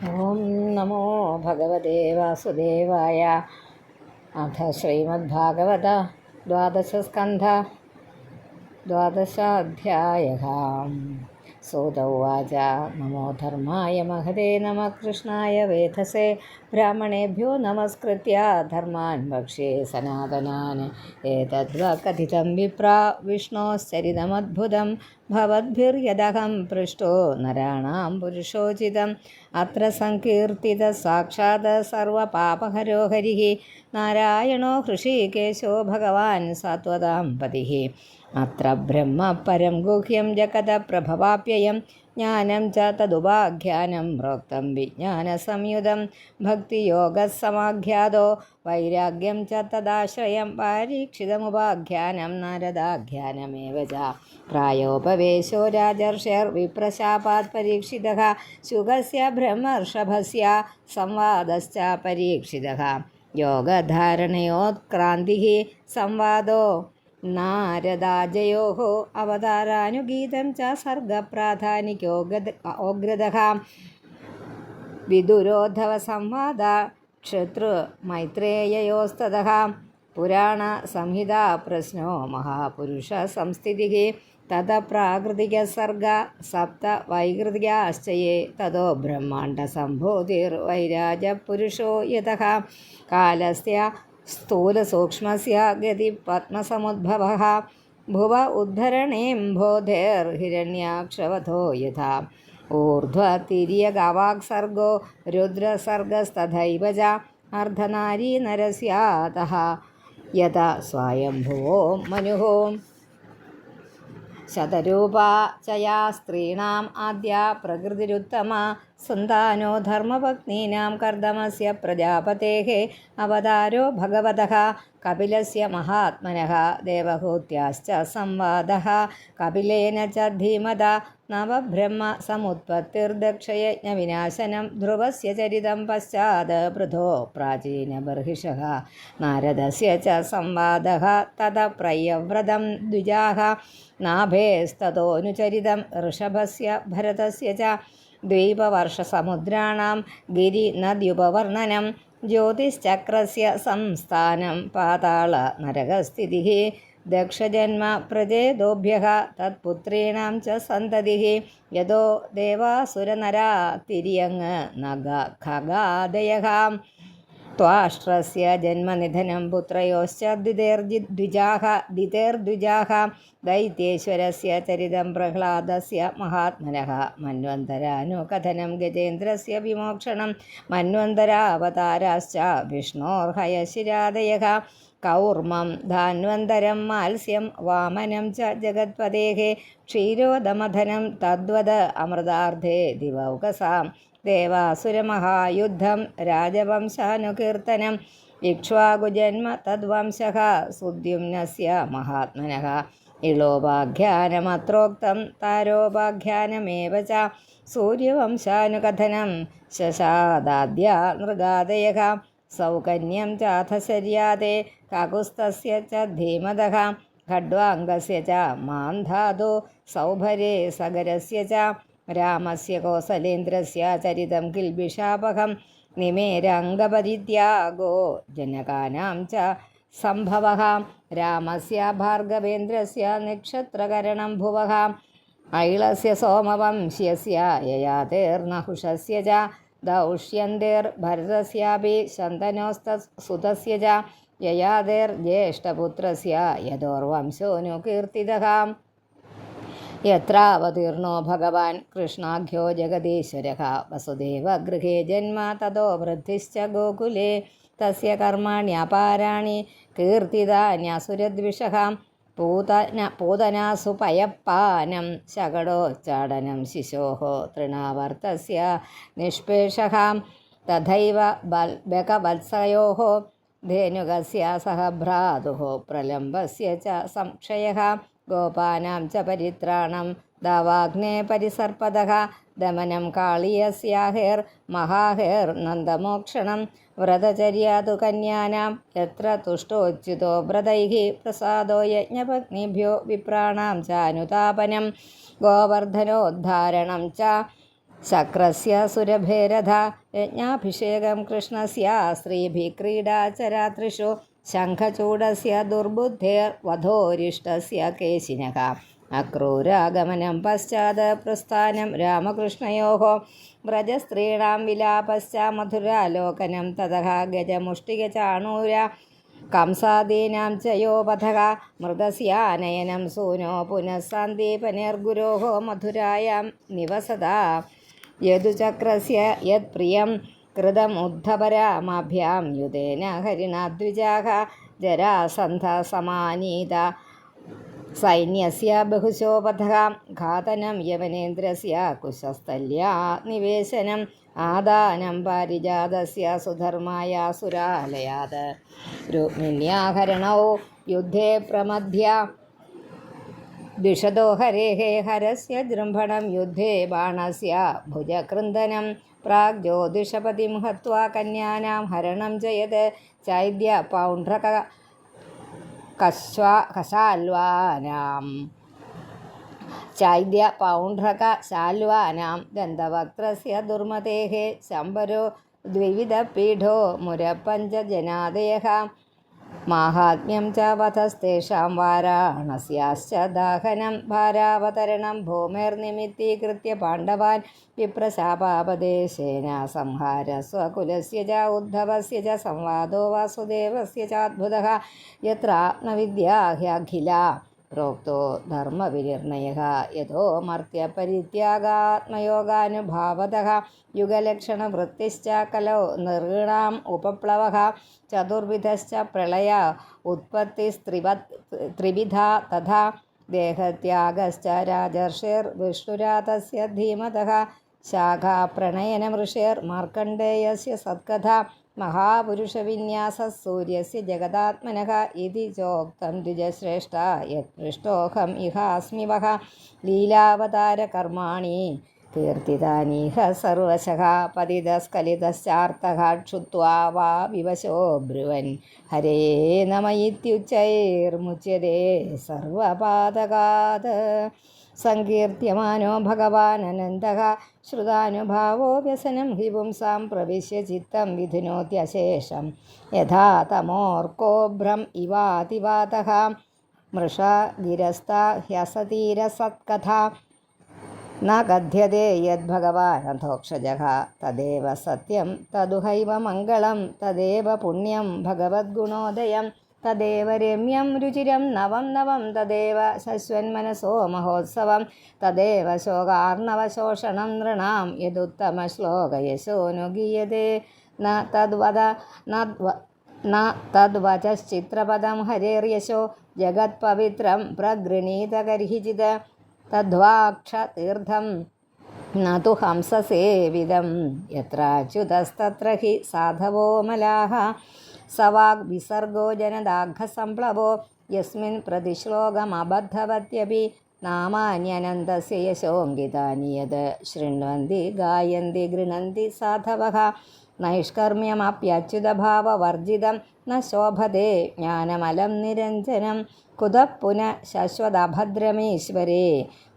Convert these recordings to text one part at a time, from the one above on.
ഓം നമോ ഭഗവതേ വാസുദേവായ. അഥ ശ്രീമദ്ഭാഗവത ദ്വാദശസ്കന്ധ ദ്വാദശാധ്യായഃ. സൂത ഉവാച നമോ ധർമായ മഹതേ നമഃ കൃഷ്ണായ വേധസേ ബ്രാഹ്മണേഭ്യോ നമസ്കൃത്യ ധർമാൻ ഭക്ഷ്യേ സനാതനാൻ. ഏതദ്വാ കഥിതം വിപ്രാ വിഷ്ണോശ്ചരിതമദ്ഭുതം ഭവദ്ഭിർയദഹം പൃഷ്ടോ നരാണാം പുരുഷോചിതം. അത്ര സങ്കീർത്തിത സാക്ഷാത് സർവപാപഹരോ ഹരിഃ നാരായണോ ഹൃഷീകേശോ ഭഗവാൻ സാത്വതാം പതിഃ. അത്ര ബ്രഹ്മ പരം ഗുഹ്യം ജഗതപ്രഭവാപ്യയം ജ്ഞാനം ച തദുപാഖ്യാനം പ്രോക്തം വിജ്ഞാനസംയുതം. ഭക്തിയോഗസമാഖ്യാതോ വൈരാഗ്യം ച തദാശ്രയം പാരീക്ഷിതമുപാഖ്യാനം നാരദാഖ്യാനമേവ ച. പ്രായോപവേശോ രാജർഷിർവിപ്രശാപാത് പരീക്ഷിതഃ ശുകസ്യ ബ്രഹ്മർഷഭസ്യ സംവാദശ്ച പരീക്ഷിതഃ. യോഗധാരണയോത്ക്രാന്തിഃ സംവാദോ നാരദാജയോഃ അവതാരാനുഗീതം ച സർഗപ്രാധാനികോഗ്രതഃ. വിദുരോദ്ധവ സംവാദ ക്ഷത്രുമൈത്രേയയോസ്തതഃ. പുരാണ സംഹിതാ പ്രശ്നോ മഹാപുരുഷ സംസ്ഥിതിഃ. തത പ്രാകൃതികസർഗ സപ്ത വൈകൃതികാശ്ചയേ തതോ ബ്രഹ്മാണ്ഡ സംഭൂതിർവൈരാജപുരുഷോ യതഃ. കാലസ്യ സ്ഥൂലസൂക്ഷ്മസ്യ ഗതി പത്മസമുദ്ഭവഃ. ഭുവ ഉദ്ധരണേംബോധേർഹിരണ്യാക്ഷവധോ യഥാ. ഊർധ്വതിര്യഗവാക്സർഗോ രുദ്രസർഗസ്തഥൈവ ച. അർദ്ധനാരീനരസ്യാതഃ യഥാ സ്വയംഭുവോ മനുഃ. ശതരൂപാ ചയാ സ്ത്രീണാം ആദ്യാ പ്രകൃതിരുത്തമാ. സന്താനോ ധർമ്മപത്നീനാം കർദമസ്യ പ്രജാപതേഃ. അവതാരോ ഭഗവതഃ കപിലസ്യ മഹാത്മനഃ ദേവഹൂത്യാശ്ച സംവാദഃ. കപിലേന ച ധീമതാ നവബ്രഹ്മ സമുത്പത്തിർദക്ഷയജ്ഞവിനാശനം. ധ്രുവസ്യ ചരിതം പശ്ചാത് പൃഥോ പ്രാചീനബർഹിഷഃ. നാരദസ്യ ച സംവാദഃ തതഃ പ്രയവ്രതം ദ്വിജാഃ. നാഭേസ്തതോനുചരിതം ഋഷഭസ്യ ഭരതസ്യ ച. ദ്വൈപവർഷസമുദ്രാണാം ഗിരിനദ്യുപവർണ്ണനം. ജ്യോതിശ്ചക്രസ്യ സംസ്ഥാനം പാതാള നരകസ്ഥിതിഃ. ദക്ഷജന്മ പ്രചേതോഭ്യഃ തത്പുത്രീണാം ച സന്തതിഃ. യതോ ദേവാസുരനരാ തിര്യങ് നഗ ഖഗാദയഃ. ത്വാഷ്ട്രസ്യ ജന്മനിധനം പുത്രയോശ്ച ദ്വിതേർദ്വിജാഃ. ദൈത്യേശ്വരസ്യ ചരിതം പ്രഹ്ലാദസ്യ മഹാത്മനഃ. മന്വന്തരാനുകഥനം ഗജേന്ദ്രസ്യ വിമോക്ഷണം. മന്വന്തരാവതാരാശ്ച വിഷ്ണോർഹയശിരാദയഃ. കൗർമം ധാന്വന്തരം മാത്സ്യം വാമനം ച ജഗത്പതേഃ. ക്ഷീരോദമഥനം തദ്വത് അമൃതാർദ്ധേ ദിവൗകസാം. ദേവാസുരമഹായുദ്ധം രാജവംശാനുകീർത്തനം. ഇക്ഷ്വാകുജന്മ തദ്വംശഃ സുദ്യുമ്നസ്യ മഹാത്മനഃ. ഇളോപാഖ്യാനമത്രോക്തം താരോപാഖ്യാനമേവ ച. സൂര്യവംശാനുകഥനം ശശാദാദ്യാ നൃഗാദയഃ. സൗകന്യം ചാഥ ശര്യാദേ കാകുസ്തസ്യ ച ധീമതഃ. ഖഡ്വാംഗസ്യ ച മാന്ധാതോ സൗഭരേ സഗരസ്യ ച. രാമസ്യ കോസലേന്ദ്രസ്യ ചരിതം കിൽബിഷാപഹം. നിമേരാംഗപരിത്യാഗോ ജനകാനാം ച സംഭവഃ. രാമസ്യ ഭാർഗവേന്ദ്രസ്യ നക്ഷത്രകരണം ഭുവഃ. ഐളസ്യ സോമവംശ്യസ്യ യയാതേർനഹുഷസ്യ ച. ദൗഷ്യന്തേർഭരതസ്യാപി ശന്തനോസ്തസുതസ്യ ച. യയാതേർജ്യേഷ്ഠപുത്രസ്യ യദോർവംശോനുകീർത്തിതഃ. യത്രാവതീർണോ ഭഗവാൻ കൃഷ്ണാഖ്യോ ജഗദീശ്വരഃ. വസുദേവഗൃഹേ ജന്മ തതോ വൃദ്ധിശ്ച ഗോകുലേ. തസ്യ കർമാണ്യപാരാണി കീർത്തിതാന്യസുരദ്വിഷഃ. പൂതനാസു പയപ്പാനം ശകടോച്ചാടനം ശിശോഃ. തൃണാവർത്തസ്യ നിഷ്പേഷഃ. തഥൈവ ബകവത്സയോഃ ധേനുകസ്യ സഹ ഭ്രാതുഃ. പ്രലംബസ്യ ച സംക്ഷയഃ. ഗോപാനാം ച പരിത്രാണം ദാവാഗ്നേ പരിസർപ്പതഃ. ദമനം കാളിയസ്യാഹേർ മഹാഹേർ നന്ദമോക്ഷണം. വ്രതചര്യാതു കന്യാനാം യത്ര തുഷ്ടോച്യുതോ വ്രതൈഃ. പ്രസാദോ യജ്ഞപത്നീഭ്യോ വിപ്രാണാം ചാനുതാപനം. ഗോവർദ്ധനോദ്ധാരണം ച ശക്രസ്യ സുരഭേരഥ യജ്ഞാഭിഷേകം കൃഷ്ണസ്യ സ്ത്രീഭിः ക്രീഡാചരാത്രിഷു ശംഖചൂഡസ്യ ദുർബുദ്ധേർവധോരിഷ്ടസ്യ കേശിനഃ അക്രൂരാഗമനം പശ്ചാത് പ്രസ്ഥാനം രാമകൃഷ്ണയോः വ്രജസ്ത്രീണാം വിലാപശ്ച മധുരാലോകനം തതഃ ഗജമുഷ്ടികചാണൂര കംസാദീനാം ച യോപഥഃ മൃതസ്യാനയനം സൂനോ പുനഃ സന്ദീപനേർഗുരോः മധുരായാം നിവസതാ യദുചക്രസ്യ യത്പ്രിയം കൃതമുദ്ധപരാമാഭ്യാം യുധേന ഹരിണാദ്വിജാഃ ജരാസന്ധസമാനീത സൈന്യസ്യ ബഹുശോപഥഃ ഘാതനം യവനേന്ദ്രസ്യ കുശസ്ഥല്യാ നിവേശനം ആദാനം പാരിജാതസ്യ സുധർമായ സുരാലയാത് രുക്മിണ്യാഹരണൗ യുദ്ധേ പ്രമധ്യ ദ്വിഷദോ ഹരേः ഹരസ്യ ജൃംഭണം യുദ്ധേ ബാണസ്യ ഭുജകൃന്ദനം പ്രാഗ് ജ്യോതിഷപതിം ഹത്വാ കന്യാനാം ഹരണം ജയത് ചൈദ്യ പൗണ്ഡ്രക കശാൽവാനാം ചൈദ്യ പൗണ്ഡ്രക ശാൽവാനാം ദന്തവക്ത്രസ്യ ദുർമതേः ശംബരോ ദ്വിവിധപീഠോ മുരപഞ്ചജനാദയഃ മാഹാത്മ്യം ച വധസ്തേഷാം വാരാണസ്യാശ്ച ദാഹനം ഭാരാവതരണം ഭൂമിർനിമിത്തീകൃത്യ പാണ്ഡവാൻ വിപ്രശാപാപദേശേന സംഹാര സ്വകുലസ്യ ച ഉദ്ധവസ്യ ച സംവാദോ വാസുദേവസ്യ ചാദ്ഭുതഃ യത്രാത്മവിദ്യാ ഹ്യഖില പ്രോക്തോ ധർമ്മവിനിർണയഃ യതോ മർത്യപരിത്യാഗാത്മയോഗാനുഭാവതഃ യുഗലക്ഷണവൃത്തിശ്ച കലൗ നൃണാം ഉപപ്ലവഃ ചതുർവിധശ്ച പ്രളയ ഉത്പത്തിസ്ത്രിവിധാ തഥാ ദേഹത്യാഗശ്ച രാജർഷിർവിഷ്ണുരാതസ്യ ധീമതഃ ശാഖാപ്രണയനമൃഷിർമാർക്കണ്ഡേയസ്യ സത്കഥാ മഹാപുരുഷവിന്യാസ സൂര്യസ്യ ജഗദാത്മനഃ ഇതി ചോക്തം ദ്വിജശ്രേഷ്ഠ യത്പൃഷ്ടോഹം ഇഹാസ്മി വഹ ലീലാവതാരകർമാണി കീർത്തിതാനീഹ സർവശഃ പതിതസ്ഖലിതശ്ചാർത്തഃ ക്ഷുത്വാ വാ വിവശോ ബ്രുവൻ ഹരേ നമ ഇത്യുച്ചൈർമുച്യതേ സർവപാതകാത് സങ്കീർത്യമാനോ ഭഗവാനനന്തഃ ശ്രുതാനുഭാവോ വ്യസനം हि പുംസാം പ്രവിശ്യ ചിത്തം വിധുനോത്യശേഷം യഥാ തമോർക്കോഭ്രം ഇവാതിവാതഃ മൃഷാ ഗിരസ്താ ഹ്യസതീരസത്കഥാ ന കഥ്യതേ യദ്ഭഗവാനധോക്ഷജഃ തദേവ സത്യം തദുഹൈവ മംഗളം തദേവ പുണ്യം ഭഗവദ്ഗുണോദയം തദേവ രമ്യം രുചിരം നവം നവം തദേവ ശശ്വന്മനസോ മഹോത്സവം തദേവ ശോകാർണവശോഷണം നൃണാം യദുത്തമശ്ലോകയശോനു ഗീയതേ ന തദ്വചശ്ചിത്രപദം ഹരേർയശോ ജഗത്പവിത്രം പ്രഗൃണീതകർഹിചിത് തദ്വാക്ഷതീർത്ഥം ന തു ഹംസസേവിതം യത്രാച്യുതസ്തത്ര ഹി സാധവോ മലാഃ സവാഗ് വിസർഗോ ജനദാഘസംപ്ലവോ യസ്മിൻ പ്രതിശ്ലോകമബദ്ധവത്യപി നാമാന്യനന്തസ്യ യശോങ്കിതാനി യത് ശൃണ്വന്തി ഗായന്തി ഗൃണന്തി സാധവഃ നൈഷ്കർമ്മ്യമപ്യച്യുതഭാവവർജിതം ന ശോഭതേ ജ്ഞാനമലം നിരഞ്ജനം കുതഃ പുനഃ ശശ്വതഭദ്രമീശ്വരേ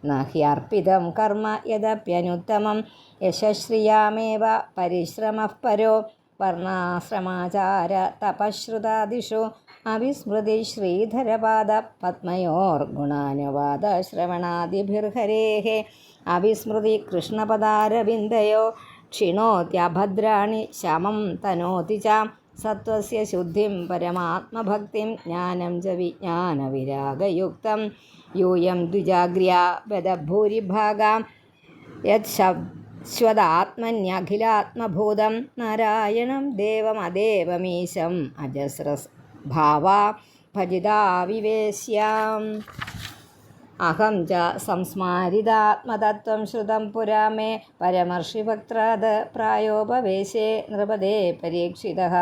ന ഹ്യർപ്പിതം കർമ്മ യദപ്യനുത്തമം യശശ്രിയാമേവ പരിശ്രമഃ പരോ വർണ്ണാശ്രമാചാര തപശ്രുതാദിഷു അവിസ്മൃതി ശ്രീധരപാദ പത്മയോർഗുണാനുവാദ ശ്രവണാദിഭിർഹരേः അവിസ്മൃതി കൃഷ്ണപദാരവിന്ദയോ ക്ഷിണോത്യഭദ്രാണി ശമം തനോതി ച സത്വസ്യ ശുദ്ധിം പരമാത്മഭക്തിം ജ്ഞാനം ച വിജ്ഞാനവിരാഗയുക്തം യൂയം ദ്വിജാഗ്ര്യാ ബദഭൂരിഭാഗാം യശ്വദാത്മന്യഖിലാത്മഭൂതം നാരായണം ദേവമദേവമീശം അജസ്രഭാവാ ഭജിതാ വിവേശ്യാം അഹം ച സംസ്മാരിതാത്മതത്വം ശ്രുതം പുരാ മേ പരമർഷിവക്ത്രാത് പ്രായോപവേശേ നൃപദേ പരീക്ഷിതഃ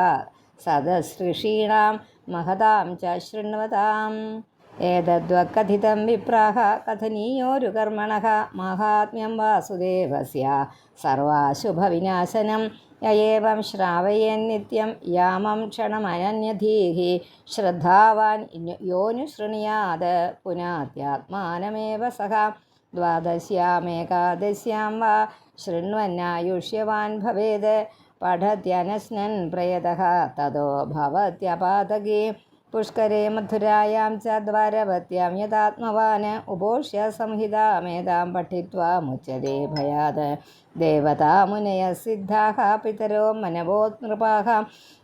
സദസൃഷീണാം മഹതാം ച ശൃണ്വതാം ഏതദ്വക്കഥിതം വിപ്രാഹ കഥനീയോരുകർമ്മണഃ മാഹാത്മ്യം വാസുദേവസ്യ സർവാശുഭവിനാശനം യേവം ശ്രാവയേന്നിത്യം യാമം ക്ഷണമനന്യധീഃ ശ്രദ്ധാവാൻ യോനുശൃണുയാത് പുനാത്യാത്മാനമേവ സഹ ദ്വാദശ്യാമേകാദശ്യാം വാ ശൃണ്വന്നായുഷ്യവാൻ ഭവേത് പഠത്യനശ്നൻ പ്രയതഃ തതോ ഭവത്യപാതകേ പുഷ്കരേ മധുരായാം ച ദ്വാരവത്യാം യഥാത്മവാൻ ഉപോഷ്യ സംഹിതാമേതാം പഠിത്വാ മുച്യതേ ഭയാത് ദേവതാമുനയ സിദ്ധാഃ പിതരോ മനവോ നൃപാഃ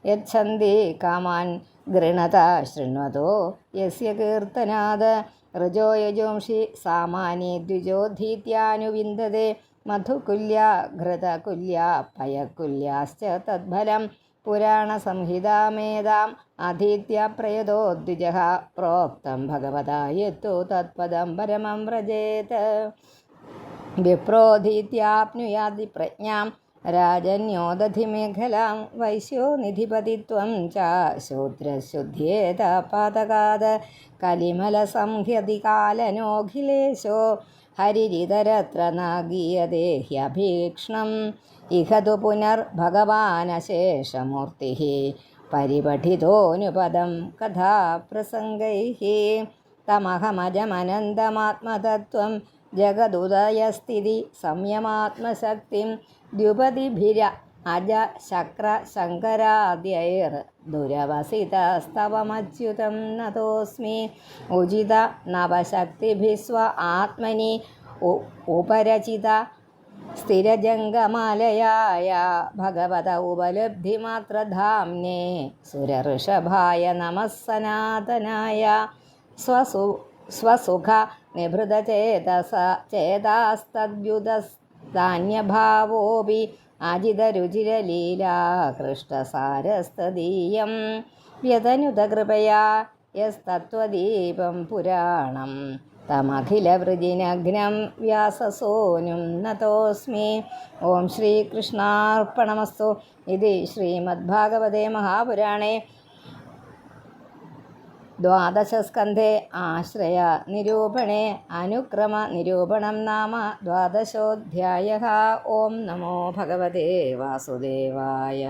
യച്ഛന്തി കാമാൻ ഗൃണത ശൃണ്വതോ യസ്യ കീർത്തനാത് ഋജോ യജോംഷി സാമാനി ദ്വിജോധീത്യാനുവിന്ദതേ മധുകുല്യാ ഘൃതകുല്യാ പയകുല്യാശ്ച തദ്ഫലം പുരാണസംഹിതാമേതാം അധീത്യ പ്രയതോ ദ്വിജഃ പ്രോക്തം ഭഗവതാ യത്തു തത്പദം പരമം വ്രജേത് വിപ്രോധീത്യാപ്നുയാതി പ്രജ്ഞാം രാജന്യോദധിമേഖലാം വൈശ്യോ നിധിപതിത്വം ച ശൂദ്രശുദ്ധ്യേത പാതകാത് കലിമലസംഹ്യതികാലനോഖിലേശോ ഹരിരിതരത്ര നാഗീയതേ ഹ്യഭീക്ഷ്ണം ഇഹ തു പുനർഭഗവാനശേഷമൂർത്തി പരിപഠിതോനുപദം കഥാപ്രസംഗൈഃ തമഹമജമനന്തമാത്മതത്വം ജഗദുദയസ്ഥിതി സംയമാത്മശക്തിം ദ്യുപതിഭിര അജ ശക്ര ശങ്കരാദ്യൈർ ദുരവസിതസ്തവമച്യുതം നതോസ്മി ഉചിത നവശക്തിഭിസ്വ ആത്മനി ഉപരചിത സ്ഥിരജംഗമാലയായ ഭഗവത ഉപലബ്ധിമാത്രധാംനേ സുരഋഷഭായ നമഃ സനാതനായ സ്വസുഖ നിഭൃതചേതസ ചേതാസ്തദ്യുതസ്ഥാന്യഭാവോപി അജിതരുചിരലീലാ കൃഷ്ടസാരസ്തദീയം വ്യതനുതകൃപയാ യസ്തത്വദീപം പുരാണം തമഖിലവൃജിനഗ്നം വ്യാസസോനും നതോസ്മി. ഓം ശ്രീകൃഷ്ണാർപ്പണമസ്തു. ഇത് ശ്രീമദ്ഭാഗവതേ മഹാപുരാണേ ദ്വാദശസ്കന്ധേ ആശ്രയ നിരൂപണേ അനുക്രമ നിരൂപണം നാമ ദ്വാദശോऽധ്യായഃ. ഓം നമോ ഭഗവതേ വാസുദേവായ.